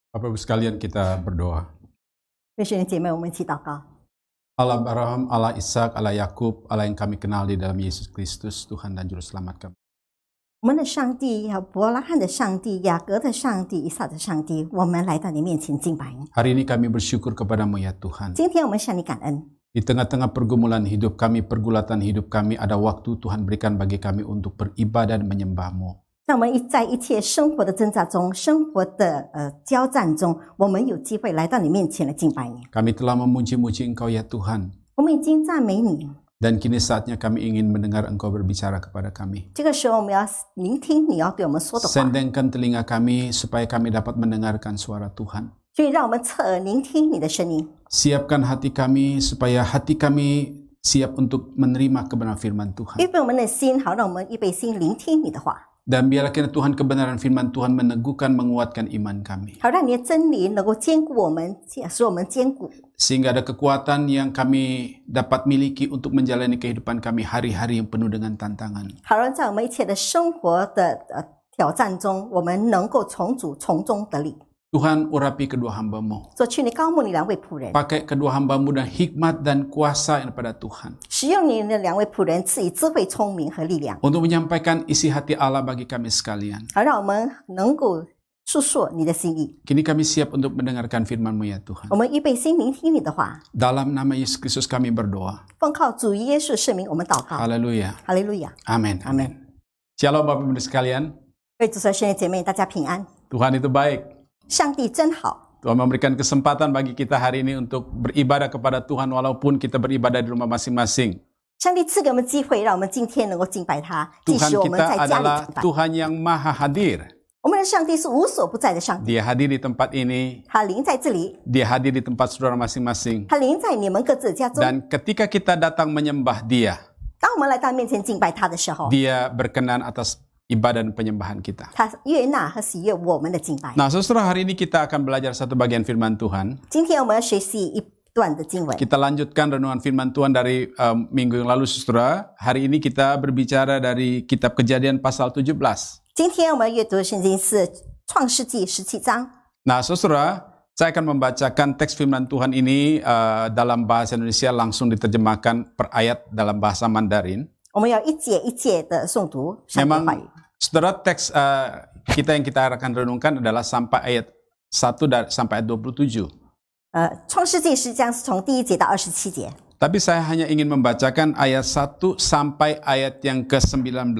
Bapak Ibu sekalian, kita berdoa. 弟兄姐妹，我们一起祷告。 Allah Abraham, Allah Ishak, Allah Yakub, Allah yang kami kenal di dalam Yesus Kristus, Tuhan dan Juru Selamat kami. 我们的上帝，亚伯拉罕的上帝，雅各的上帝，以撒的上帝，我们来到你面前敬拜你。 Hari ini kami bersyukur kepadamu ya Tuhan. 今天我们向你感恩， Di tengah-tengah pergumulan hidup kami, pergulatan hidup kami, ada waktu Tuhan berikan bagi kami untuk beribadah dan menyembah-Mu. 让我们在一切生活的挣扎中、生活的交战中，我们有机会来到你面前来敬拜你。 Kami telah memuji-muji Engkau ya Tuhan. 我们已经赞美你， Dan kini saatnya kami ingin mendengar Engkau berbicara kepada kami. 这个时候我们要聆听你要对我们说的话， Sendengkan telinga kami supaya kami dapat mendengarkan suara Tuhan. 所以让我们侧耳聆听你的声音， Siapkan hati kami supaya hati kami siap untuk menerima kebenaran firman Tuhan. 预备我们的心，好让我们预备心聆听你的话， Dan biarlah kiranya Tuhan kebenaran firman Tuhan meneguhkan, menguatkan iman kami. 好让你的真理能够坚固我们，使我们坚固。 Sehingga ada kekuatan yang kami dapat miliki untuk menjalani kehidupan kami hari-hari yang penuh dengan tantangan. 好让在我们一切的生活的挑战中，我们能够从主从中得力。 Tuhan urapi kedua hamba-Mu. 所去你高牧你两位仆人， Pakai kedua hamba-Mu dan hikmat dan kuasa daripada Tuhan. 使用你的两位仆人赐予智慧、聪明和力量， Untuk menyampaikan isi hati Allah bagi kami sekalian. 好让我们能够述说你的心意。 Kini kami siap untuk mendengarkan firman-Mu ya Tuhan. 我们预备心聆听你的话， Dalam nama Yesus Kristus kami berdoa. 奉靠主耶稣圣名，我们祷告。 Haleluya. 哈利路亚！ Amin. Amin. Shalom Bapak Ibu sekalian. 为主所生的姐妹，大家平安。 Tuhan itu baik. 上帝真好， Tuhan memberikan kesempatan bagi kita hari ini untuk beribadah kepada Tuhan walaupun kita beribadah di rumah masing-masing. 上帝赐给我们机会，让我们今天能够敬拜他，即 Tuhan 使我们 kita 在家里 adalah 敬拜。 Tuhan yang maha hadir. 我们的上帝是无所不在的上帝， Dia hadir di tempat ini, 他临在这里， Dia hadir di tempat saudara masing-masing. 他临在你们各自的家中。 Dan ketika kita datang menyembah Dia, 当我们来到面前敬拜他的时候， Dia berkenan atas ibadah dan penyembahan kita. 他悦纳和喜悦我们的敬拜。 Nah, saudara, hari ini kita akan belajar satu bagian firman Tuhan. 今天我们要学习一段的经文， Kita lanjutkan renungan firman Tuhan dari minggu yang lalu, saudara. Hari ini kita berbicara dari kitab Kejadian pasal 17. 今天我们阅读的圣经是创世纪17章。 Nah, saudara, saya akan membacakan teks firman Tuhan ini dalam bahasa Indonesia, langsung diterjemahkan per ayat dalam bahasa Mandarin. 我们要一节一节的诵读上帝的话 Memang, 语。 saudara, teks kita yang kita akan renungkan adalah sampai ayat 1 sampai ayat 27. 创世纪10章是从第1节到27节， Tapi saya hanya ingin membacakan ayat 1 sampai ayat yang ke-19.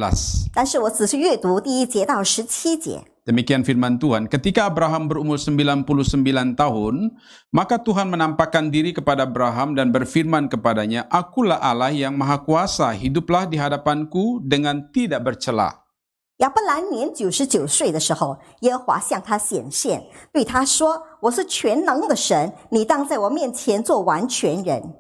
但是我只是阅读第1节到17节。 Demikian firman Tuhan. Ketika Abraham berumur 99 tahun, maka Tuhan menampakkan diri kepada Abraham dan berfirman kepadanya, "Akulah Allah yang Maha Kuasa, hiduplah di hadapanku dengan tidak bercela." 亚伯兰年99岁的时候，耶和华向他显现，对他说：“我是全能的神，你当在我面前做完全人。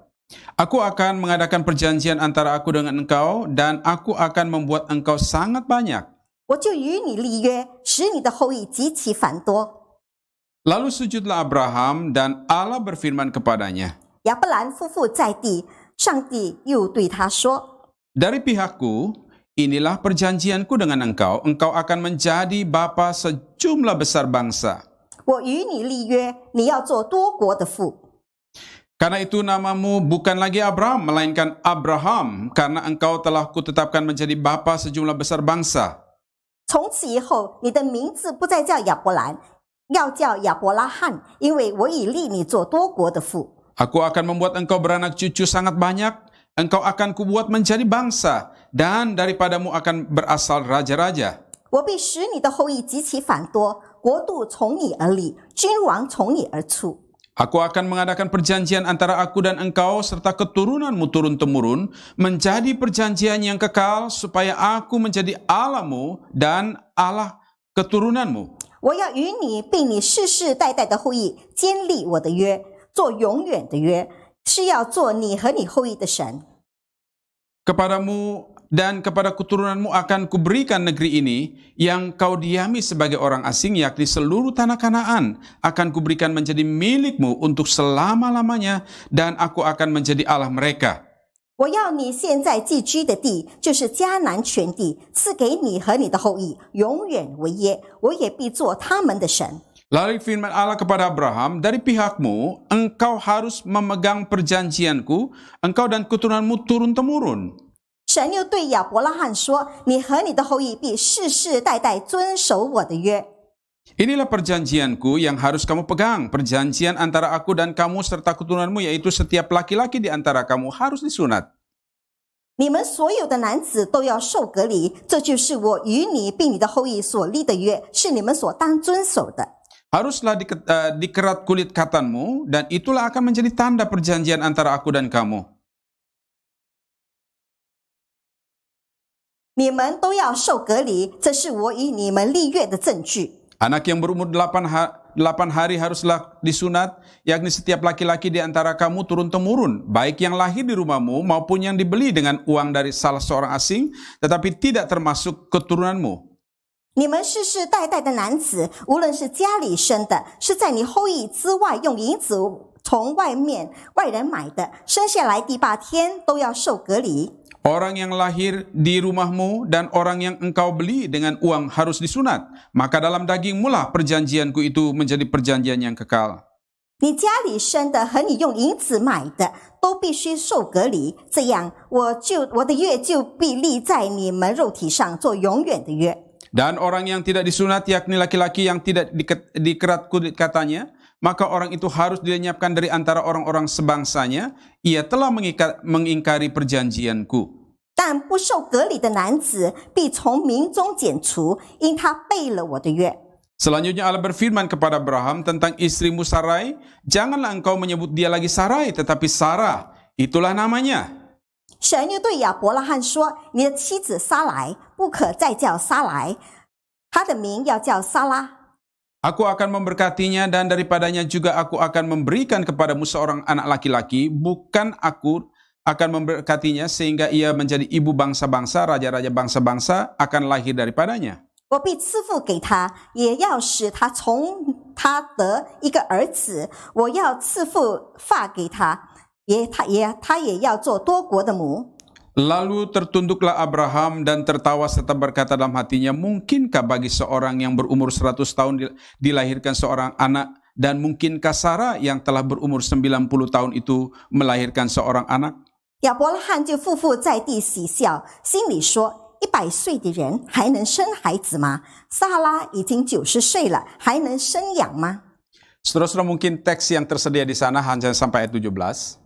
Aku akan mengadakan perjanjian antara aku dengan engkau, dan aku akan membuat engkau sangat banyak. 我就与你立约，使你的后裔极其繁多。 Lalu sujudlah Abraham, dan Allah berfirman kepadanya, ”亚伯兰夫妇在地，上帝又对他说：“ "Dari pihakku, inilah perjanjianku dengan engkau, engkau akan menjadi bapa sejumlah besar bangsa. 我与你立约，你要做多国的父。 Karena itu namamu bukan lagi Abraham, melainkan Abraham, karena engkau telah kutetapkan menjadi bapa sejumlah besar bangsa. 从此以后，你的名字不再叫亚伯兰，要叫亚伯拉罕，因为我已立你做多国的父。 Aku akan membuat engkau beranak cucu sangat banyak, engkau akan kubuat menjadi bangsa, dan daripadamu akan berasal raja-raja. 我必使你的后裔极其繁多，国度从你而立，君王从你而出。 Aku akan mengadakan perjanjian antara aku dan engkau serta keturunanmu turun-temurun, menjadi perjanjian yang kekal supaya aku menjadi Allahmu dan Allah keturunanmu. 我要与你并你世世代代的后裔坚立我的约，做永远的约，是要做你和你后裔的神。 Kepadamu dan kepada keturunanmu akan kuberikan negeri ini yang kau diami sebagai orang asing, yakni seluruh tanah Kanaan akan kuberikan menjadi milikmu untuk selama-lamanya, dan aku akan menjadi Allah mereka. 我要你现在寄居的地，就是迦南全地，赐给你和你的后裔，永远为业。我也必做他们的神。Lalu firman Allah kepada Abraham, dari pihakmu, engkau harus memegang perjanjianku, engkau dan keturunanmu turun-temurun. 神又对亚伯拉罕说：“你和你的后裔必世世代代遵守我的约。” Inilah perjanjianku yang harus kamu pegang, perjanjian antara aku dan kamu serta keturunanmu, yaitu setiap laki-laki di antara kamu harus disunat. 你们所有的男子都要受隔离，这就是我与你并你的后裔所立的约，是你们所当遵守的。 Haruslah dikerat kulit katanmu, dan itulah akan menjadi tanda perjanjian antara aku dan kamu. 你们都要受隔离，这是我与你们立约的证据。 Anak yang berumur 8 hari haruslah disunat, yakni setiap laki-laki di antara kamu turun-temurun, baik yang lahir di rumahmu maupun yang dibeli dengan uang dari salah seorang asing, tetapi tidak termasuk keturunanmu. 你们世世代代的男子，无论是家里生的，是在你后裔之外用银子从外人买的，生下来第8天都要受隔离。 Orang yang lahir di rumahmu dan orang yang engkau beli dengan uang harus disunat. Maka dalam dagingmu lah perjanjianku itu menjadi perjanjian yang kekal. 你家里生的和你用银子买的都必须受隔离，这样我的约就必立在你们肉体上，做永远的约。 Dan orang yang tidak disunat, yakni laki-laki yang tidak dikerat kulit katanya, maka orang itu harus dilenyapkan dari antara orang-orang sebangsanya. Ia telah mengingkari perjanjianku. 但不受隔离的男子必从民中剪除，因他背了我的约。 Selanjutnya Allah berfirman kepada Abraham tentang istrimu Sarai, janganlah engkau menyebut dia lagi Sarai, tetapi Sarah, itulah namanya. 神又对亚伯拉罕说：“你的妻子撒来，不可再叫撒来，她的名要叫撒拉。” Aku akan memberkatinya dan daripadanya juga aku akan memberikan kepadamu seorang anak laki-laki, bukan aku akan memberkatinya sehingga ia menjadi ibu bangsa-bangsa, raja-raja bangsa-bangsa akan lahir daripadanya. 我必赐福给他，也要使他从他得一个儿子。我要赐福发给他，他也要做多国的母。 Lalu tertunduklah Abraham dan tertawa serta berkata dalam hatinya, mungkinkah bagi seorang yang berumur 100 tahun dilahirkan seorang anak, dan mungkinkah Sarah yang telah berumur 90 tahun itu melahirkan seorang anak? 亚伯拉罕就匍匐在地喜笑，心里说：100岁的人还能生孩子吗？撒拉已经90岁了，还能生养吗？ Saudara-saudara, mungkin teks yang tersedia di sana hanya sampai ayat 17.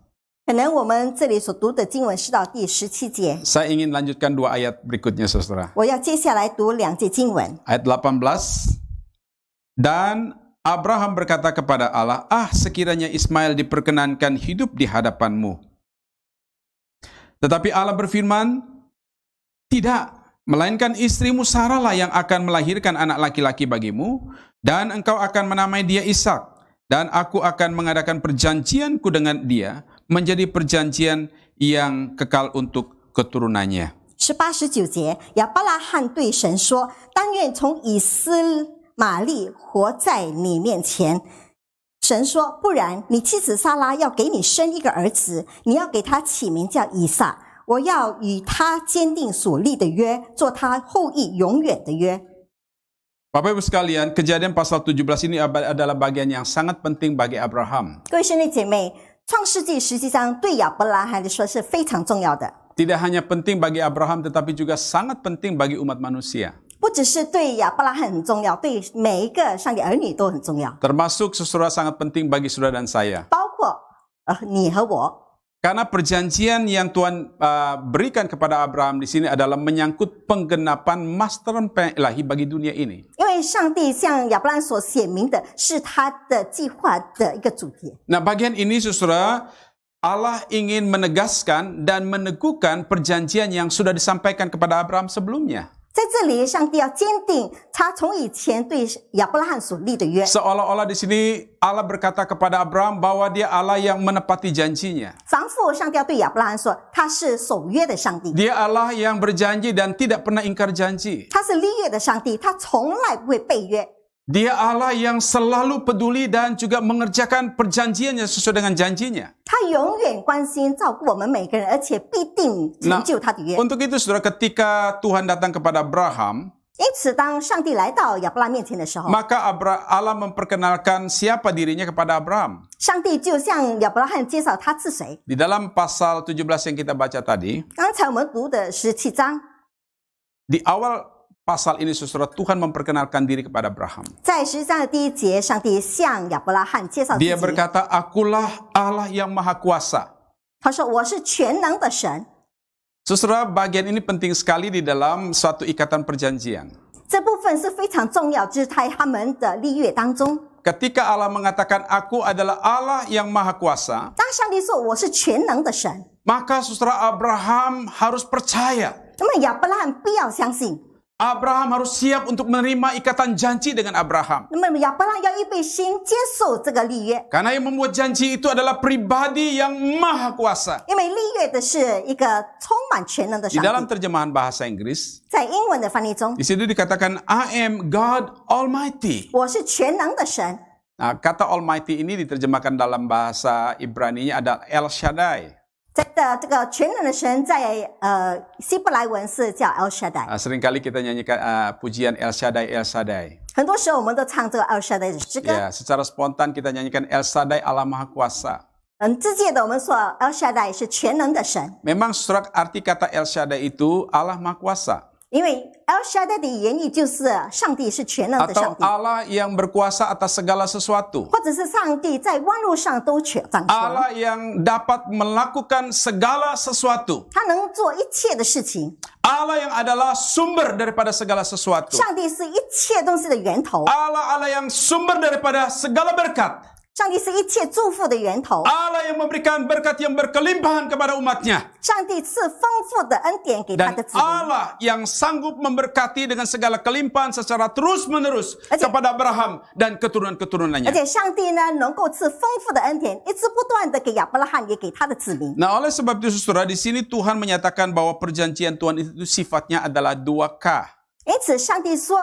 可能我们这里所读的经文是到第17节， Saya ingin lanjutkan 2 ayat berikutnya, saudara. 我要接下来读2节经文。 Ayat 18. Dan Abraham berkata kepada Allah, sekiranya Ismail diperkenankan hidup di hadapanmu. Tetapi Allah berfirman, tidak, melainkan istrimu Sarah lah yang akan melahirkan anak laki-laki bagimu, dan engkau akan menamai dia Ishak, dan aku akan mengadakan perjanjianku dengan dia, menjadi perjanjian yang kekal untuk keturunannya. 18、19节，亚伯拉罕对神说：“但愿从以斯玛利活在你面前。”神说：“不然，你妻子撒拉要给你生一个儿子，你要给他起名叫以撒。我要与他坚定所立的约，做他后裔永远的约。” Bapak Ibu sekalian, Kejadian pasal 17 ini adalah bagian yang sangat penting bagi Abraham. 各位兄弟姐妹，创世纪实际上对亚伯拉罕来说是非常重要的， Tidak hanya penting bagi Abraham, tetapi juga sangat penting bagi umat manusia. 不只是对亚伯拉罕很重要，对每一个上帝儿女都很重要， Termasuk saudara sangat penting bagi saudara dan saya. 包括你和我。 Karena perjanjian yang Tuhan berikan kepada Abraham di sini adalah menyangkut penggenapan master plan ilahi bagi dunia ini. 因为上帝向亚伯拉罕所显明的是他的计划的一个主题。 Nah, bagian ini saudara, Allah ingin menegaskan dan meneguhkan perjanjian yang sudah disampaikan kepada Abraham sebelumnya. 在这里，上帝要坚定他从以前对亚伯拉罕所立的约。 Seolah-olah di sini Allah berkata kepada Abraham bahwa dia Allah yang menepati janjinya. 仿佛上帝要对亚伯拉罕说，他是守约的上帝， Dia Allah yang berjanji dan tidak pernah ingkar janji. 他是立约的上帝，他从来不会背约。 Dia Allah yang selalu peduli dan juga mengerjakan perjanjiannya sesuai dengan janjinya. 他永远关心照顾我们每个人，而且必定成就他的约。 Untuk itu saudara, ketika Tuhan datang kepada Abraham, 因此，当上帝来到亚伯拉罕面前的时候， maka Allah memperkenalkan siapa dirinya kepada Abraham. 上帝就向亚伯拉罕介绍他是谁。 Di dalam pasal 17 yang kita baca tadi, 刚才我们读的17章， di awal pasal ini saudara, Tuhan memperkenalkan diri kepada Abraham. 在17章的第1节，上帝向亚伯拉罕介绍自 Dia 己。 berkata, akulah Allah yang maha kuasa. 他说：“我是全能的神。” Saudara, bagian ini penting sekali di dalam suatu ikatan perjanjian. 这部分是非常重要，就是在他们的立约当中。 Ketika Allah mengatakan, aku adalah Allah yang maha kuasa, 当上帝说我是全能的神， maka saudara Abraham harus percaya. 那么亚伯拉罕必要相信， Abraham harus siap untuk menerima ikatan janji dengan Abraham. 那么亚伯拉罕要预备心接受这个立约， Karena yang membuat janji itu adalah pribadi yang maha kuasa. 因为立约的是一个充满全能的 Di 上 dalam 帝。 terjemahan bahasa Inggris, 在英文的翻译中， di situ dikatakan, I am God Almighty. 我是全能的神。 Nah, kata Almighty ini diterjemahkan dalam bahasa Ibrani-nya ada El Shaddai. 这个全能的神在希伯来文是叫 El Shaddai。 Seringkali kita nyanyikan pujian El Shaddai, El Shaddai. 很多时候我们都唱这个 El Shaddai 的诗歌。 Ya, secara spontan kita nyanyikan El Shaddai Allah Maha Kuasa. 直接的我们说 El Shaddai 是全能的神， Memang surat arti kata El Shaddai itu Allah Maha Kuasa. 因为 El Shaddai 的原意就是上帝是全能的上 Atau 帝， Allah yang berkuasa atas segala sesuatu. 或者是上帝在万物上都掌权， Allah yang dapat melakukan segala sesuatu. 他能做一切的事情。 Allah yang adalah sumber daripada segala sesuatu. 上帝是一切东西的源头， Allah yang sumber daripada segala berkat. 上帝是一切祝福的源头， Allah yang memberikan berkat yang berkelimpahan kepada umatnya. 上帝赐丰富的恩典给他 Dan 的子民， Allah yang sanggup memberkati dengan segala kelimpahan secara terus-menerus kepada Abraham dan 而 keturunan-keturunannya. 且上帝呢能够赐丰富的恩典，一直不断的给亚伯拉罕，也给他的子民。 Nah, oleh sebab itu saudara, di sini Tuhan menyatakan bahwa perjanjian Tuhan itu sifatnya adalah 2K. 因此，上帝说，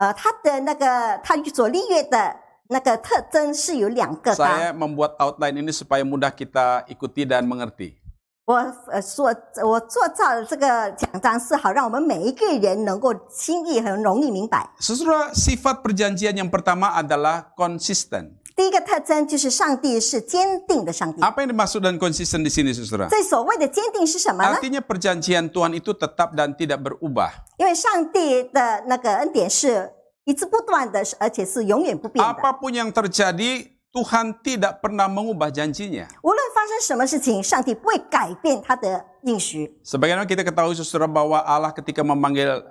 他的那个他所立约的那个特征是有2个的。 Saya membuat outline ini supaya mudah kita ikuti dan mengerti. 我做造的这个奖章是好让我们每一个人能够轻易很容易明白。 Saudara, sifat perjanjian yang pertama adalah konsisten. 第一个特征就是上帝是坚定的上帝。 Apa yang dimaksud dengan konsisten di sini, saudara? 这所谓的坚定是什么呢？ Artinya perjanjian Tuhan itu tetap dan tidak berubah. 因为上帝的那个恩典是一直不断的，而且是永远不变的。 Apapun yang terjadi, Tuhan tidak pernah mengubah janjinya. 无论发生什么事情，上帝不会改变他的应许。 Sebagaimana kita ketahui, saudara, bahwa Allah ketika memanggil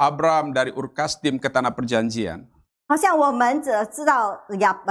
Abraham dari Ur Kasdim ke tanah perjanjian, 好像我们知道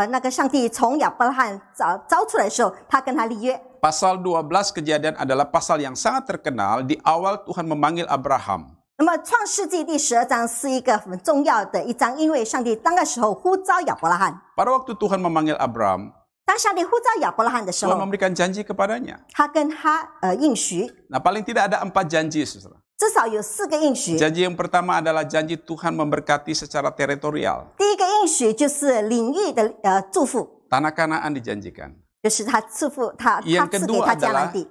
那个上帝从亚伯拉罕招出来的时候，他跟他立约。 pasal 12 Kejadian adalah pasal yang sangat terkenal. Di awal Tuhan memanggil Abraham. 那么创世纪第12章是一个很重要的一章，因为上帝当个时候呼召亚伯拉罕。 Pada waktu Tuhan memanggil Abraham, 当上帝呼召亚伯拉罕的时 Tuhan 候， memberikan janji kepadanya. 他跟他应许， Nah, paling tidak ada 4 janji, saudara. 至少有4个应许。 Janji yang pertama adalah janji Tuhan memberkati secara teritorial. 第一个应许就是领域的祝福， Tanah Kanaan dijanjikan. 就是他赐福他 Yang 赐给 kedua 他迦 adalah 南地。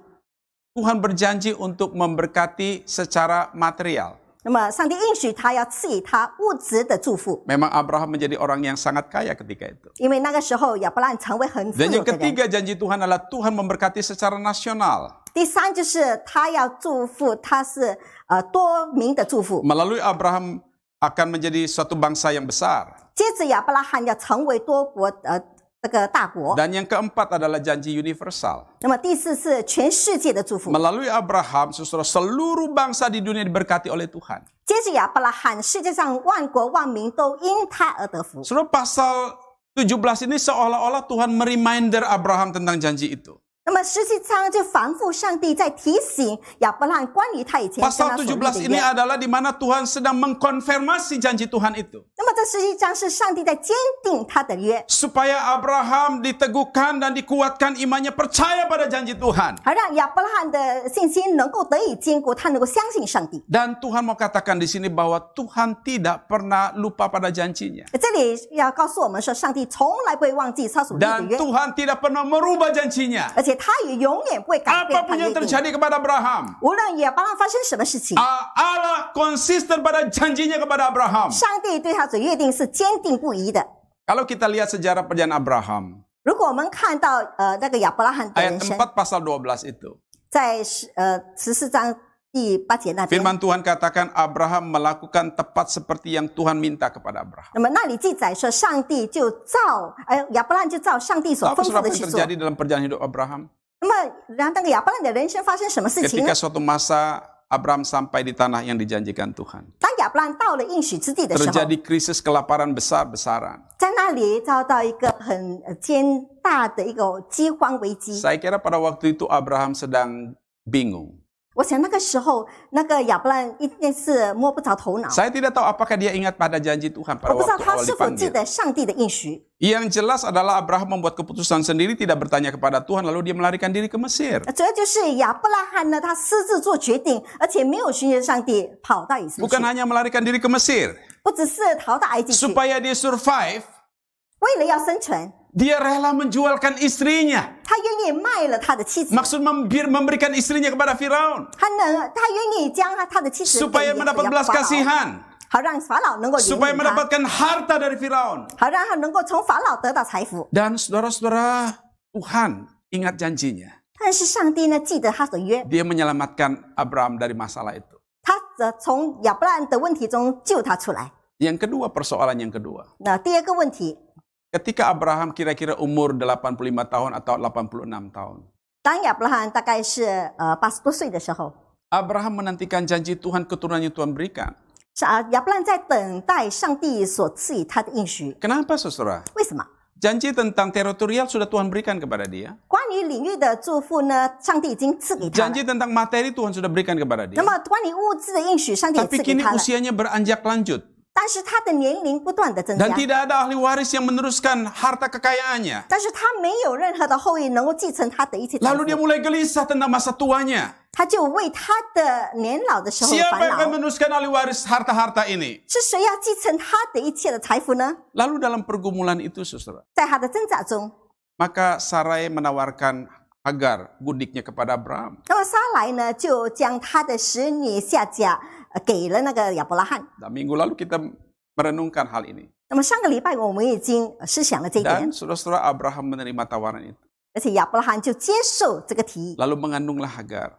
Tuhan berjanji untuk memberkati secara material. 那么上帝应许他要赐予他物质的祝福， Memang Abraham menjadi orang yang sangat kaya ketika itu. 因为那个时候亚伯拉罕成为很富 Dan 有 yang 的人。 ketiga janji Tuhan adalah Tuhan memberkati secara nasional. 第三就是他要祝福，他是多民的祝福。 Melalui Abraham akan menjadi suatu bangsa yang besar. 接着亚伯拉罕要成为多国这个大国。 Dan yang keempat adalah janji universal. 那么第四是全世界的祝福。 Melalui Abraham, saudara, seluruh bangsa di dunia diberkati oleh Tuhan. 接着亚伯拉罕，世界上万国万民都因他而得福。 Saudara, pasal 17 ini seolah-olah Tuhan mereminder Abraham tentang janji itu. 那么17章就反复上帝在提醒亚伯拉罕关于他以前跟 Pasal 他所立的 17 ini 约。 adalah di mana Tuhan sedang mengkonfirmasi janji Tuhan itu. 那么这17章是上帝在坚定他的约， Supaya Abraham diteguhkan dan dikuatkan imannya percaya pada janji Tuhan. 好让亚伯拉罕的信心能够得以坚固，他能够相信上帝。 Dan Tuhan mau katakan di sini bahwa Tuhan tidak pernah lupa pada janjinya. 这里要告诉我们说，上帝从来不会忘记他所立的 Dan 约， Tuhan tidak pernah merubah janjinya. 而且他也永远不会改变 Apapun 他 yang 约定。 terjadi kepada Abraham, 无论亚伯拉罕发生什么事情， Allah konsisten pada janjinya kepada Abraham. 上帝对他所约定是坚定不移的。 Kalau kita lihat sejarah perjalanan Abraham, 如果我们看到那个亚伯拉罕的 ayat 人生， 4 pasal 12 itu, 在14章第8节那边， firman Tuhan katakan Abraham melakukan tepat seperti yang Tuhan minta kepada Abraham. 那么那里记载说，上帝就照亚伯拉罕就照上帝所 Apa 吩咐的 yang 去做。 terjadi dalam perjalanan hidup Abraham? 那么，然后那个亚伯拉罕的人生发生什么事情呢 Ketika？suatu masa Abraham sampai di tanah yang dijanjikan Tuhan, 当亚伯拉罕到了应许之地的时候， terjadi krisis kelaparan besar-besaran. 在那里遭到一个很艰大的一个饥荒危机。 Saya kira pada waktu itu Abraham sedang bingung. 我想那个时候，那个亚伯拉罕一定是摸不着头脑。 Saya tidak tahu apakah dia ingat pada janji Tuhan 我 pada 不知道 waktu 他 awal 是否记 dipanggil. 得上帝的应许。 Yang jelas adalah Abraham membuat keputusan sendiri, tidak bertanya kepada Tuhan, lalu dia melarikan diri ke Mesir. 主要就是亚伯拉罕呢，他私自做决定，而且没有寻求上帝，跑到以色列 Bukan 去， hanya melarikan diri ke Mesir, 不只是逃到埃及去， supaya dia survive, 为了要生存， dia rela menjualkan istrinya. 他愿意卖了他的妻子， Maksud memberikan istrinya kepada Firaun, 他愿意将他的妻子给 supaya mendapat belas 法老， kasihan, 好让法老能够怜 supaya 悯他， mendapatkan harta dari Firaun. 好让他能够从法老得到财富。 Dan saudara-saudara, Tuhan ingat janjinya. 但是上帝呢，记得他所约， Dia menyelamatkan Abraham dari masalah itu. 他从亚伯拉罕的问题中救他出来。 Yang kedua, persoalan yang kedua. 那第二个问题， Ketika Abraham kira-kira umur 85 tahun atau 86 tahun. 当亚伯拉罕大概是80多岁的时候， Abraham menantikan janji Tuhan, keturunan yang Tuhan berikan. 亚伯拉罕在等待上帝所赐予他的应许。 Kenapa saudara? 为什么？ Janji tentang teritorial sudah Tuhan berikan kepada dia. 关于领域的祝福呢，上帝已经赐给他了。 Janji tentang materi Tuhan sudah berikan kepada dia. 那么关于物质的应许，上帝也 Tapi 赐给 kini 他了。 usianya beranjak lanjut. 但是他的年龄不断的增 Dan 加， tidak ada ahli waris yang meneruskan harta kekayaannya. 但是他没有任何的后裔能够继承他的一切财 Lalu dia 富， mulai gelisah tentang masa tuanya. 他就为他的年老的时候 Siapa 烦 yang akan 恼。 meneruskan ahli waris harta-harta ini? 是谁要继承他的一切的财富呢？ Lalu dalam pergumulan itu saudara, 在他的挣扎中， maka Sarai menawarkan Hagar, budiknya kepada Abraham. 那么撒来呢，就将他的使女夏甲给了那个亚伯拉罕。 Dan minggu lalu kita merenungkan hal ini. 那么上个礼拜我们已经思想了这一点 Dan，saudara-saudara Abraham menerima tawaran itu. 而且亚伯拉罕就接受这个提议。 Lalu mengandunglah Hagar.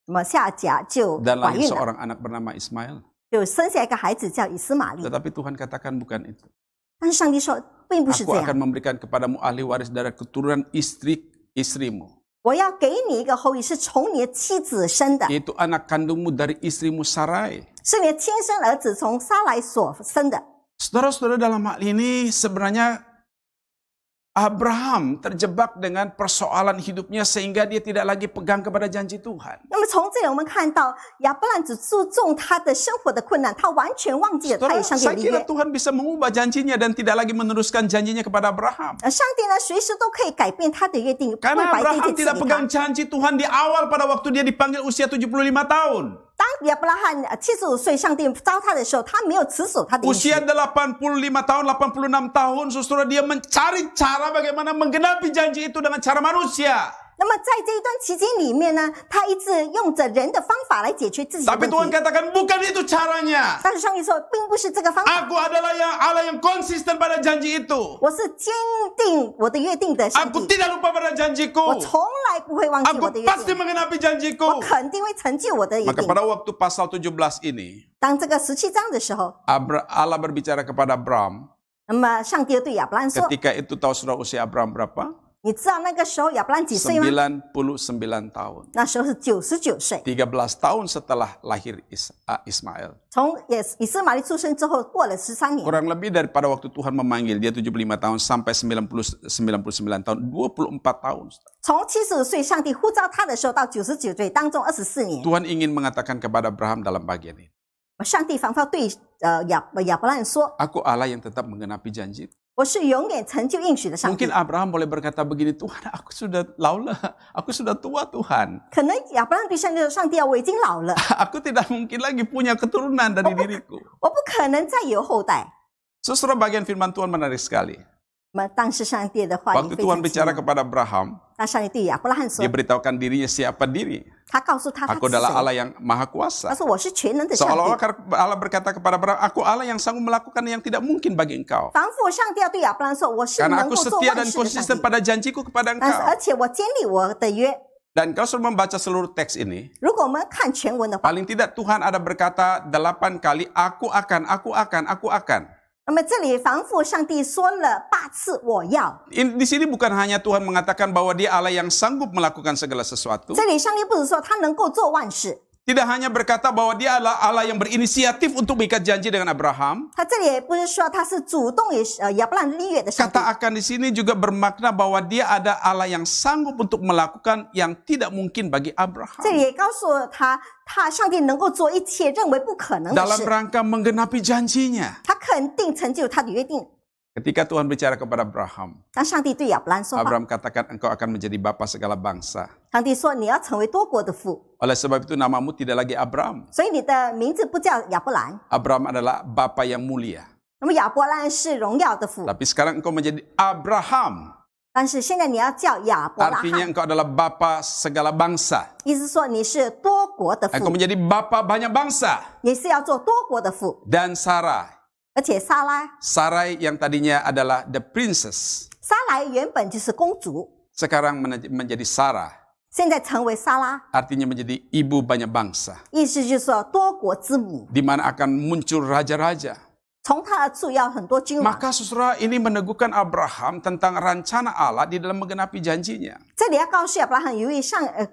那么夏甲就 Dan 怀 lahir 孕了， seorang anak bernama Ismail. 就生下一个孩子叫以斯玛利。 Tetapi Tuhan katakan bukan itu. 但是上帝说，并不是 Aku 这样。 akan memberikan kepadamu ahli waris dari keturunan istrimu. 我要给你一个后裔，是从你的妻子生的， Yaitu anak kandungmu dari istrimu Sarai. 是你的亲生儿子从撒来所生的。 Saudara-saudara, dalam hal ini sebenarnya Abraham terjebak dengan persoalan hidupnya sehingga dia tidak lagi pegang kepada janji Tuhan. 那么从这里我们看到，亚伯兰只注重他的生活的困难，他完全忘记了他 Saudara, 与上帝 saya 的立 kira 约。 Tuhan bisa mengubah janjinya dan tidak lagi meneruskan janjinya kepada Abraham. 上帝呢，随时都可以改变他的约定，不会 Karena 把这一 Abraham 切赐 tidak 给 pegang 他。 janji Tuhan di awal pada waktu dia dipanggil usia 75 tahun. 当亚伯拉罕75岁，上帝招他的时候，他没有持守他的应许。 Usia 85 tahun, 86 tahun, saudara dia mencari cara bagaimana menggenapi janji itu dengan cara manusia. 那么在这一段期间里面呢，他一直用着人的方法来解决自己的 Tapi 问 Tuhan 题。 katakan bukan itu caranya. 但是上帝说，并不是这个方法。 Aku adalah Allah yang konsisten pada janji itu. 我是坚定我的约定的上 Aku 帝， tidak lupa pada 我 janjiku. 从来不会忘记 Aku 我的约 pasti 定， mengenapi 我 janjiku. 肯定会成就我的约 Maka 定。 pada waktu pasal 17 ini, 当这个17章的时候， Allah berbicara kepada Abraham. 那么上帝对亚伯兰说 Ketika itu tahu saudara usia Abraham berapa? 你知道那个时候亚伯兰几岁吗？ 99 tahun. 那时候是99岁。 13 tahun setelah lahir Ismail. 从以斯玛利出生之后，过了13年， Kurang lebih daripada waktu Tuhan memanggil dia 75 tahun sampai 99 tahun, 24 tahun. 从75岁上帝呼召他的时候到99岁，当中24年， Tuhan ingin mengatakan kepada Abraham dalam bagian ini. 上帝仿佛对亚伯兰说 Aku Allah yang tetap menggenapi janji. 我是永远成就应许的上帝 Mungkin。Abraham boleh berkata begini, Tuhan aku sudah laulah, aku sudah tua Tuhan. 可能亚伯兰对上帝说：“上帝啊，我已经老了， Aku tidak mungkin lagi punya keturunan dari diriku. 我不可能再有后代。 Saudara, bagian firman Tuhan menarik sekali. ”那么当时上帝的话语 Waktu 非 Tuhan 常奇 bicara 妙。 kepada Abraham, 但上帝对亚伯拉罕说 Dia，beritahukan dirinya siapa diri. 他告诉他他 Aku 是 adalah 谁。 Allah yang maha 他 kuasa. 说我是全能的上 Seolah-olah 帝。 Allah berkata kepada Abraham, aku Allah yang sanggup melakukan yang tidak mungkin bagi engkau. 仿佛上帝要对亚伯拉罕说，我是 Karena 能 aku 够做 setia 万 dan 事的上 konsisten 帝。 pada janjiku kepada 但是 engkau. 而且我坚立我的约。 Dan kau sudah membaca seluruh teks ini, 如果我们看全文的话， paling tidak Tuhan ada berkata 8 kali, aku akan, aku akan, aku akan. 那么这里仿佛上帝说了8次我要。 Di sini bukan hanya Tuhan mengatakan bahwa dia Allah yang sanggup melakukan segala sesuatu. 这里上帝不是说他能够做万事， Tidak hanya berkata bahwa dia adalah Allah yang berinisiatif untuk mengikat janji dengan Abraham. 他这里也不是说他是主动与亚伯拉罕立约的上帝。 Kata akan di sini juga bermakna bahwa dia ada Allah yang sanggup untuk melakukan yang tidak mungkin bagi 这 Abraham. 里也告诉他，上帝能够做一切认为不可能的 Dalam 事， rangka menggenapi janjinya. 他肯定成就他的约定。 Ketika Tuhan bicara kepada Abraham, 当上帝对亚伯拉罕说话， Abraham katakan engkau akan menjadi bapa segala bangsa. 上帝说你要成为多国的父， Oleh sebab itu namamu tidak lagi Abraham. 所以你的名字不叫亚伯兰， Abraham adalah bapa yang mulia. 那么亚伯兰是荣耀的父， Tapi sekarang engkau menjadi Abraham. 但是现在你要叫亚伯拉 Artinya 罕， engkau adalah bapa segala bangsa. 意思说你是多国的 Engkau 父， menjadi bapa banyak bangsa. 也是要做多国的父。 Dan Sarah. 而且撒拉， Sarai yang tadinya adalah the princess. 撒来原本就是公主， Sekarang menjadi Sarah. 现在成为撒拉， Artinya menjadi ibu banyak bangsa. 意思就是说多国之母， Di mana akan muncul raja-raja. 从他而出要很多君王。 Maka saudara ini meneguhkan Abraham tentang rencana Allah di dalam menggenapi janjinya. 这里要告诉亚伯拉罕有一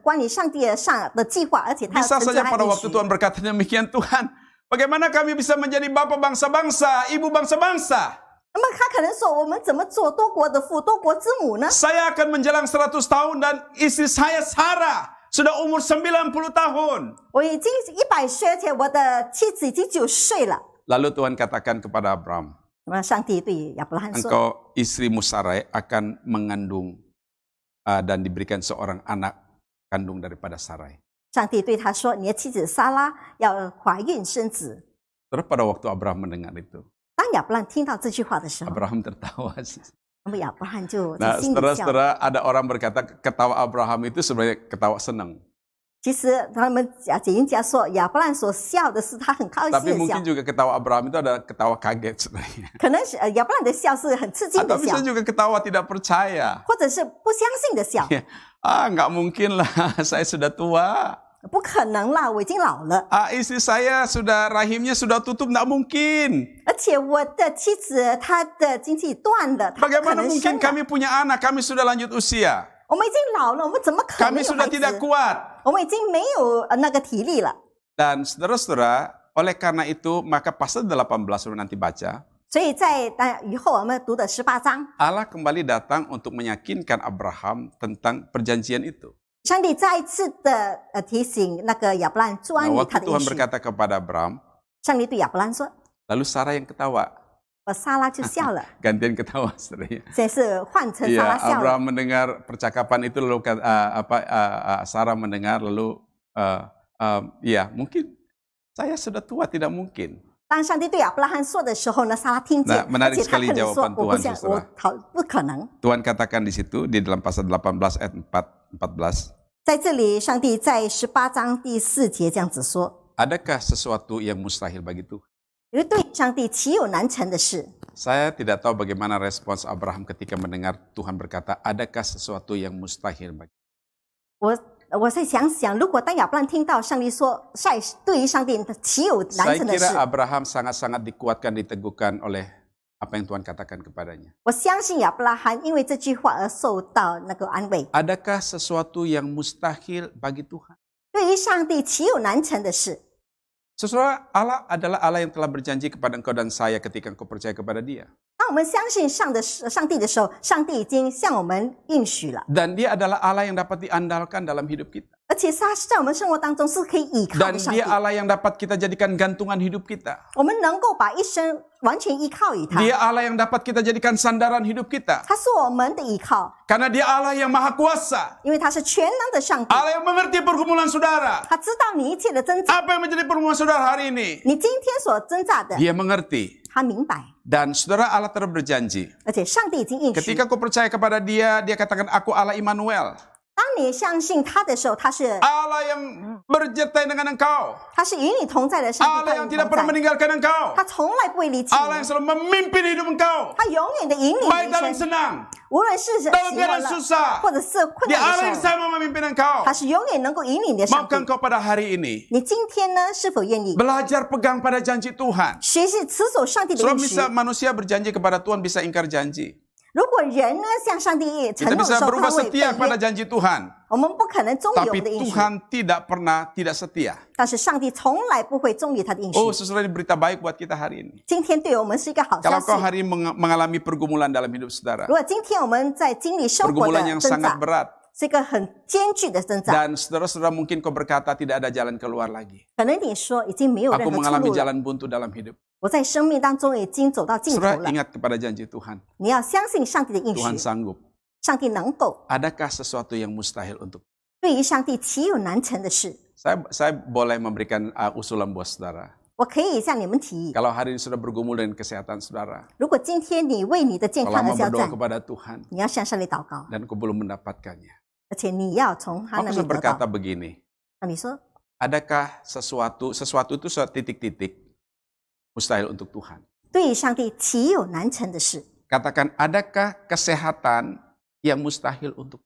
关于上帝的计划，而且他要 Bisa 成就 saja 他 pada 应 waktu 许。 Tuhan berkata demikian, Tuhan, bagaimana kami bisa menjadi bapa bangsa-bangsa, ibu bangsa-bangsa? 那么他可能说，我们怎么做多国的父、多国之母呢？ Saya akan menjelang 100 tahun dan istri saya Sarah sudah umur 90 tahun. 我已经100岁，而且我的妻子已经90岁了。 Lalu Tuhan katakan kepada Abraham, 那么上帝对亚伯拉罕说 engkau istrimu Sarai akan mengandung dan diberikan seorang anak kandung daripada Sarai. 上帝对他说：“你的妻子撒拉要怀孕生子。 Terus pada waktu Abraham mendengar itu, ”当亚伯拉罕听到这句话的时候， Abraham tertawa. 那么亚伯拉罕就 Nah, 在心里笑。 saudara-saudara, ada orang berkata ketawa Abraham itu sebenarnya ketawa senang. 其实他们解经家说，亚伯拉罕所笑的是他很高 Tapi 兴的笑 mungkin，juga ketawa Abraham itu adalah ketawa kaget sebenarnya. 可能是亚伯拉罕的笑是很吃惊 Atau 的笑 bisa，juga ketawa tidak percaya. 或者是不相信的笑。 Nggak mungkin lah, saya sudah tua. 不可能啦，我已经老了， Istri saya sudah rahimnya sudah tutup, nggak mungkin. 而且我的妻子她的经济断了，她不可 Bagaimana 能 mungkin 生了。 kami punya anak, kami sudah lanjut usia. 我们已经老了，我们怎么可能 Kami 有 sudah 孩 tidak 子？ kuat. 我们已经没有那个体力了。 Dan saudara-saudara, oleh karena itu, maka pasal 18 nanti baca, 所以在以后我们读的18章， Allah kembali datang untuk meyakinkan Abraham tentang perjanjian itu. 上帝再一次的提醒那个亚伯拉罕 Nah, 专于 waktu 他的应 Tuhan 许。 berkata kepada Abraham, 上帝对亚伯拉罕说 lalu Sarah yang ketawa, 撒拉就笑了， gantian ketawa saudara. 这是换成撒 Iya, 拉笑了。 Abraham mendengar percakapan itu lalu Sarah mendengar lalu iya mungkin saya sudah tua tidak mungkin. 当上帝对亚伯拉罕说的时候呢，撒拉听见， menarik 而且他可 sekali 能说 jawaban 我不 Tuhan, 想， saudara. 不可能。 Tuhan katakan di situ di dalam pasal 18 ayat 14. 在这里，上帝在18章第4节这样子说： Adakah sesuatu yang mustahil bagi Tuhan? 因为对上帝岂有难成的事？ Saya tidak tahu bagaimana respons Abraham ketika mendengar Tuhan berkata, adakah sesuatu yang mustahil bagi Tuhan? 我在想，如果当亚伯拉罕听到上帝说，对于上帝岂有难 Saya 成的事？ kira Abraham sangat-sangat dikuatkan, diteguhkan oleh apa yang Tuhan katakan kepadanya. 我相信亚伯拉罕因为这句话而受到那个安慰。 Adakah sesuatu yang mustahil bagi Tuhan? 对于上帝岂有难成的事？ Saudara, Allah adalah Allah yang telah berjanji kepada engkau dan saya ketika engkau percaya kepada Dia. 当我们相信上帝的时候，上帝已经向我们应许了， Dan Dia adalah Allah yang dapat diandalkan dalam hidup kita. 而且他在我们生活当中是可以依靠 Dan 的上帝 Dia。Allah yang dapat kita jadikan gantungan hidup kita. 我们能够把一生完全依靠于他， Dia Allah yang dapat kita jadikan sandaran hidup kita. 他是我们的依靠， Karena Dia Allah yang maha kuasa. 因为他是全能的上帝， Allah yang mengerti pergumulan saudara. 他知道你一切的挣扎， Apa yang menjadi pergumulan saudara hari ini? 你今天所挣扎的， Dia mengerti. 他明白。Dan saudara, Allah telah berjanji. 而且上帝已经应许， Ketika kau percaya kepada dia, dia katakan, aku Allah Immanuel. 当你相信他的时候，他是 Allah yang bersertai dengan engkau. 与你同在的上帝， Allah 他与 yang 你 tidak 同 pernah 在， meninggalkan engkau. 他从来不会离弃 Allah yang 你， selalu memimpin hidup engkau. 他永远的引领 Baik 你 dalam 一生， senang, 无论是喜 dalam 欢 keadaan 了 susah. 或者是困 Dia 难 Allah 的 yang 时候， sama memimpin engkau. 他是永远能够引领你的上帝 Maukah。engkau pada hari ini 你今天呢，是否愿意 belajar pegang pada janji Tuhan? 学习持守上帝的 Sebab 应许 bisa？ manusia berjanji kepada Tuhan bisa ingkar janji. 如果人呢向上帝承 Kita 诺的 bisa 时候， berubah 他会背 setia kepada 约， janji Tuhan. 我们不可能忠于我 Tapi 们的应许， Tuhan tidak pernah tidak setia. 但是上帝从来不会忠于他的应许。 Oh, saudara, ini berita baik buat kita hari ini. 今天对我们是一个好消 Kalau 息 kau。hari ini mengalami pergumulan dalam hidup saudara, 如果今天我们在经历生活 pergumulan 的 yang 挣 sangat 扎， berat, 是一个很艰巨的挣扎， dan saudara-saudara mungkin kau berkata tidak ada jalan keluar lagi. 可能你说已经没有任 Aku 何出 mengalami 路了， jalan buntu dalam hidup. 我在生命当中已经走到尽头 Saudara 了。 ingat kepada janji Tuhan. 你要相信上帝的应 Tuhan 许， sanggup. 上帝能够。 Adakah sesuatu yang mustahil untuk 对于上帝岂有难成的事？ saya boleh memberikan usulan buat saudara. 我可以向你们提议， Kalau hari ini sudah bergumul dengan kesehatan saudara, 如果今天你为你的健 kalau 康而 mau 交 berdoa 战， kepada Tuhan 你要向上帝祷告， dan kau belum mendapatkannya, 而且你要从他 aku bisa 那里得 berkata 到。 begini, 那你说， adakah sesuatu itu suatu titik-titik mustahil untuk Tuhan? 对于上帝岂有难成的事？ Katakan, adakah kesehatan yang mustahil untuk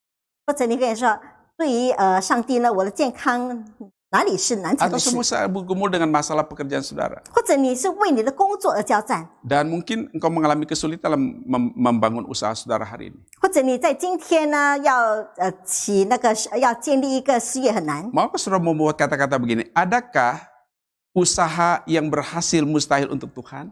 或者你可以说，对于上帝呢，我的健康哪里是难成 atau 的事？ semua saya bergumul dengan masalah pekerjaan saudara. 或者你是为你的工作而交战， Dan mungkin engkau mengalami kesulitan dalam membangun usaha saudara hari ini. 或者你在今天呢要建立一个事业很难。 Maukah saudara membuat kata-kata begini, adakah usaha yang berhasil mustahil untuk Tuhan?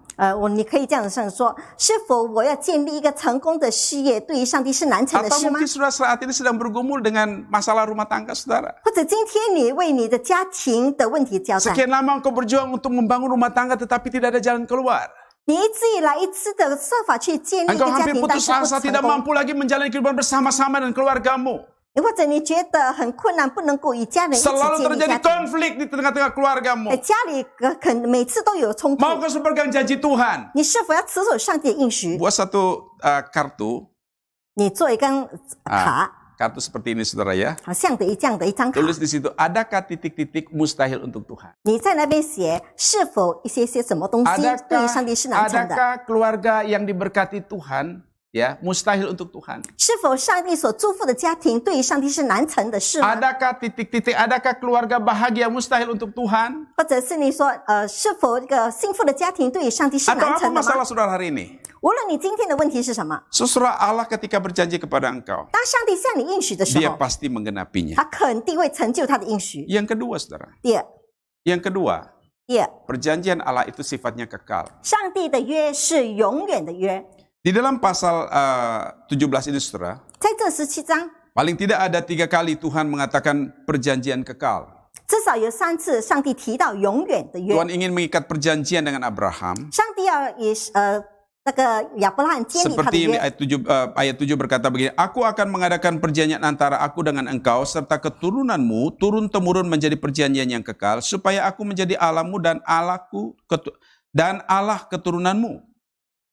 你可以这样子说，是否我要建立一个成功的事业，对于上帝是难成的 Atau 事吗？ mungkin saudara saat ini sedang bergumul dengan masalah rumah tangga saudara. 或者今天你为你的家庭的问题交战， Sekian lama engkau berjuang untuk membangun rumah tangga tetapi tidak ada jalan keluar. 你一直以来一直的设法去建立一 Engkau 个家 hampir 庭，但 putus 是不 asa 成 tidak 功。 mampu lagi menjalani kehidupan bersama-sama dengan keluargamu. 或者你觉得很困难，不能够与家人一起 Selalu 建立 terjadi 家庭， konflik di tengah-tengah keluargamu. 在家里每次都有冲突。 Maukah saudara pegang janji Tuhan? 你是否要持守上帝的应许？ Buat satu kartu, 你做一根卡， kartu seperti ini saudara ya. 好像这样的一张卡， Tulis di situ, adakah titik-titik mustahil untuk Tuhan? 你在那边写是否一些什么东西对于上帝是难成的？ Adakah keluarga yang diberkati Tuhan ya mustahil untuk Tuhan? 是否上帝所祝福的家庭对于上帝是难成的事吗？ Adakah titik-titik, adakah keluarga bahagia mustahil untuk Tuhan? 或者是你说是否这个幸福的家庭对于上帝是 Atau 难 apa 成的吗？ masalah saudara hari ini? 无论你今天的问题是什么， Saudara, Allah ketika berjanji kepada engkau, 当上帝向你应许的时 Dia 候， pasti menggenapinya. 他肯定会成就他的应许。 Yang kedua saudara, 第二， yang kedua, 第二， perjanjian Allah itu sifatnya kekal. 上帝的约是永远的约。 Di dalam pasal 17 ini saudara, 在这17章， paling tidak ada 3 kali Tuhan mengatakan perjanjian kekal. 至少有3次上帝提到永远的约。 Tuhan ingin mengikat perjanjian dengan Abraham. 上帝要与那个亚伯拉罕建立他的 Seperti ini 约， ayat 7 berkata begini, Aku akan mengadakan perjanjian antara aku dengan engkau serta keturunanmu turun-temurun menjadi perjanjian yang kekal supaya aku menjadi Allahmu dan Allah keturunanmu.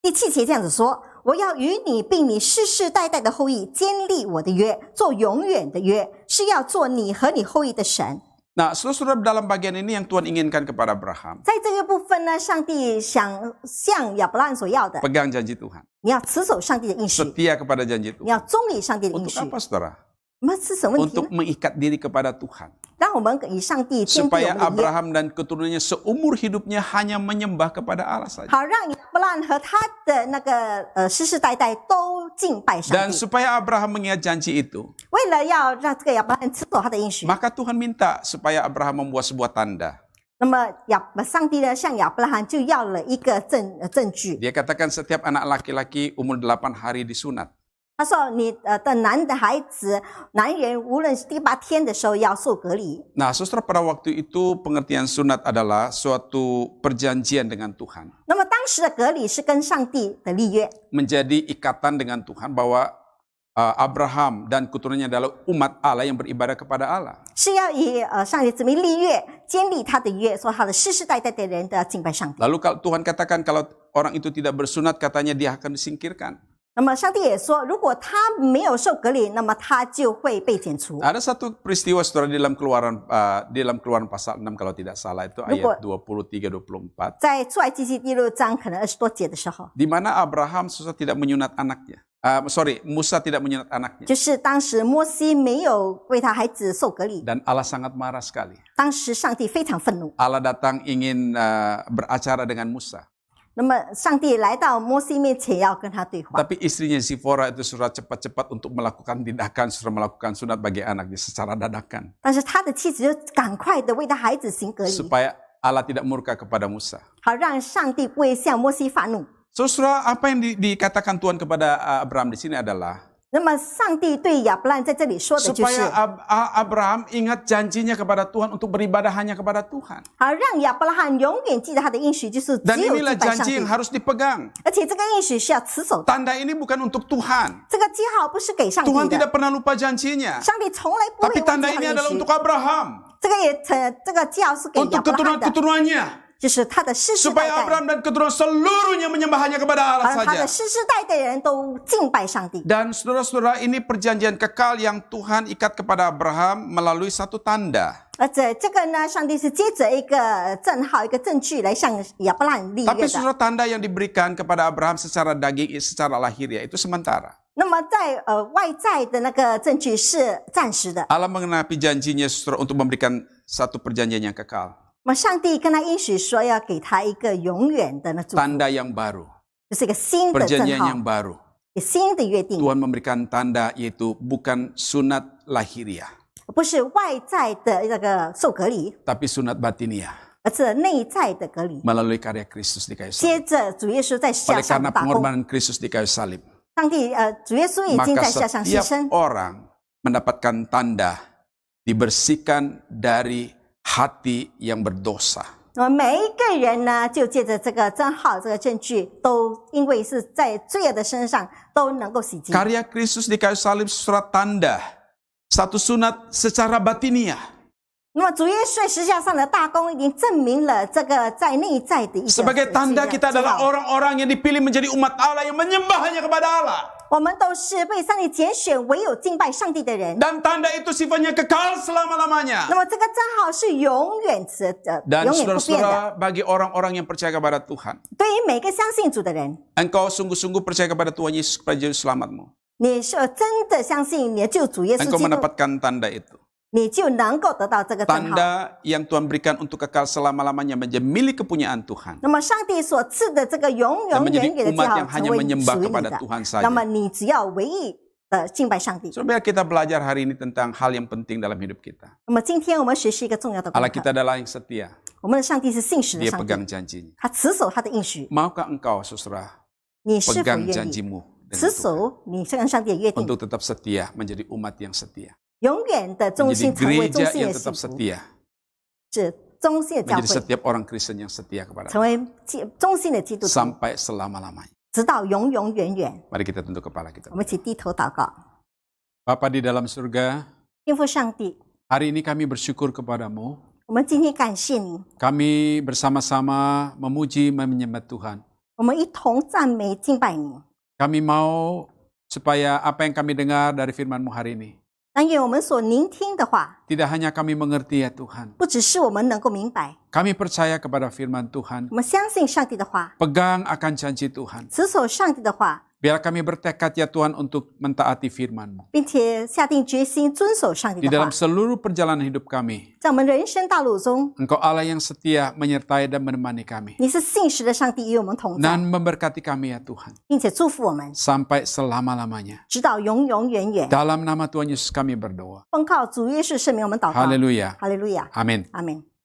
第7节这样子说：“我要与你并你世世代代的后裔坚立我的约，做永远的约，是要做你和你后裔的神。” Nah, saudara dalam bagian ini yang Tuhan inginkan kepada Abraham, 在这个部分呢，上帝想向亚伯拉罕所要的， pegang janji Tuhan, 你要持守上帝的应许， setia kepada janji 你 Tuhan. 要忠于上帝的应 Untuk 许。 apa saudara? 我们是什么问题 Untuk 呢？ mengikat diri kepada Tuhan. 让我们与上帝坚定我 Supaya 们的约， Abraham dan keturunannya seumur hidupnya hanya menyembah kepada Allah saja. 好让亚伯拉罕和他的那个世世代代都敬拜上 Dan 帝。 supaya Abraham mengingat janji itu, 为了要让这个亚伯拉罕持守他的应许， maka Tuhan minta supaya Abraham membuat sebuah tanda. 那么上帝呢向亚伯拉罕就要了一个证据。 Dia katakan setiap anak laki-laki umur 8 hari disunat. 他说：“你的男的孩子，男人无论是第8天的时候要受隔离。 Nah, saudara, pada waktu itu pengertian sunat adalah suatu perjanjian dengan Tuhan. 那么当时的隔离是跟上帝的立约， Menjadi ikatan dengan Tuhan bahwa Abraham dan keturunannya adalah umat Allah yang beribadah kepada Allah. 是要以上帝子民立约，坚立他的约，说他的世世代代的人都要敬拜上帝。 Lalu kalau Tuhan katakan kalau orang itu tidak bersunat, katanya dia akan disingkirkan. 那么上帝也说，如果他没有受割礼，那么他就会被剪除。 Ada satu peristiwa saudara di dalam keluaran pasal 6 kalau tidak salah, itu ayat 23-24. 在出埃及记第6章可能20多节的时候， Di mana Abraham susah tidak menyunat anaknya. Musa tidak menyunat anaknya. 就是当时摩西没有为他孩子受割礼， Dan Allah sangat marah sekali. 当时上帝非常愤怒。 Allah datang ingin beracara dengan Musa. 那么上帝来到摩西面前要跟他对话， Tapi istrinya Zipora itu suruh cepat-cepat untuk melakukan tindakan, suruh melakukan sunat bagi anaknya secara dadakan. 但是他的妻子就赶快的为他孩子行割礼， Supaya Allah tidak murka kepada Musa. 好让上帝不会向摩西发怒。 Saudara, apa yang dikatakan Tuhan kepada Abraham di sini adalah 那么上帝对亚伯兰在这里说的就是， supaya Abraham ingat janjinya kepada Tuhan untuk beribadah hanya kepada Tuhan. 好让亚伯拉罕永远记得他的应许，就是只 Dan 有 inilah 敬拜上 janji 帝 yang，harus dipegang. 而且这个应许是要持守的。 Tanda ini bukan untuk Tuhan. 这个记号不是给上帝 Tuhan 的， tidak pernah lupa janjinya. 上帝从来不会 Tapi 忘记 tanda 他 ini 的应 adalah 许。 untuk Abraham. 这个记号是给亚 Untuk 伯拉罕的， keturunan-keturunannya. 就是他的世世代 Supaya 代， Abraham dan keturunan seluruhnya menyembah hanya kepada Allah 而他 saja. 的世世代代人都敬拜上帝。 Dan saudara-saudara, ini perjanjian kekal yang Tuhan ikat kepada Abraham melalui satu tanda. 而且这个呢，上帝是接着一个证号、一个证据来向亚伯拉罕立约 Tapi 的。 saudara, tanda yang diberikan kepada Abraham secara daging, secara lahiriah itu sementara. 那么在外在的那个证据是暂时的， Allah mengenapi janjinya saudara, untuk memberikan satu perjanjian yang kekal. 那么上帝跟他应许说要给他一个永远的那祝福， Tanda yang baru. 就是一个新的证 Perjanjian 号 yang，baru. 新的约定， Tuhan memberikan tanda yaitu bukan sunat lahiriah, 不是外在的那个受隔离， tapi sunat batiniah 而是内在的隔离。 melalui karya Kristus di kayu 接 salib. 着主耶稣在下 Oleh 上 karena 打工， pengorbanan Kristus di kayu salib, 上帝主耶稣已经 maka 在下上牺 setiap 牲， orang mendapatkan tanda dibersihkan dari hati yang berdosa. 那么每一个人呢，就借着这个证号、这个证据，都因为是在罪恶的身上都能够洗净。 Karya Kristus di kayu salib surat tanda, satu sunat secara batiniah. 那么主耶稣在十字架上的大功已经证明了这个在内在的一个 Sebagai tanda kita 记 adalah 号。 orang-orang yang dipilih menjadi umat Allah yang menyembah hanya kepada Allah. 我们都是被上帝拣选，唯有敬拜上帝的人。 Dan tanda itu sifatnya kekal selama-lamanya. 那么这个证号是永远Dan 永远不变的。 saudara-saudara, bagi orang-orang yang percaya kepada Tuhan, 对于每个相信主的人， engkau sungguh-sungguh percaya kepada Tuhan Yesus sebagai juru selamatmu. 你是真的相信你的救主耶稣 Engkau 基督， mendapatkan tanda itu. 你就能够得到这个证号。 Tanda yang Tuhan berikan untuk kekal selama-lamanya menjadi milik kepunyaan Tuhan. 那么上帝所赐的这个永永远远的记号成为属于你的，那么你只要唯一的敬拜上帝。 So, biar kita belajar hari ini tentang hal yang penting dalam hidup kita. 那么今天我们学习一个重要的功 Allah 课， kita adalah yang setia. 我们的上帝是信实的 Dia 上 pegang 帝， janjinya. 他持守他的应许。 Maukah engkau, saudara, 你是否 pegang 愿意 janjimu 持 dengan Tuhan, 守你跟上帝的约定， untuk tetap setia menjadi umat yang setia, 永远的忠 menjadi 心成为忠 gereja 心 yang 的 tetap 信徒， setia, 是忠心的教 menjadi 会， setiap orang Kristen yang setia kepada 成为忠心的基督徒， sampai selama-lamanya. 直到永永远远。 Mari kita tunduk kepala kita. 我们一起低头祷告， Bapa di dalam surga, 天父上帝， hari ini kami bersyukur kepadamu. 我们今天感谢你， Kami bersama-sama memuji menyembah Tuhan. 我们一同赞美敬拜你。 Kami mau supaya apa yang kami dengar dari firman-Mu hari ini, 但愿我们所聆听的话， tidak hanya kami mengerti ya Tuhan. 不只是我们能够明白， Kami percaya kepada firman Tuhan. 我们相信上帝的话， Pegang akan janji Tuhan. 持守上帝的话， Biar kami bertekad ya Tuhan untuk mentaati firman-Mu. 并且下定决心遵守上帝 Di 的话 dalam，seluruh perjalanan hidup kami, 在我们人生道路中， Engkau Allah yang setia menyertai dan menemani kami. 你是信实的上帝与我们同在， Dan memberkati kami ya Tuhan. 并且祝福我们， Sampai selama-lamanya. 直到永永远远。 Dalam nama Tuhan Yesus kami berdoa. 奉靠主耶稣圣名，我们祷告。 Haleluya. 哈利路亚， Amin. 阿门。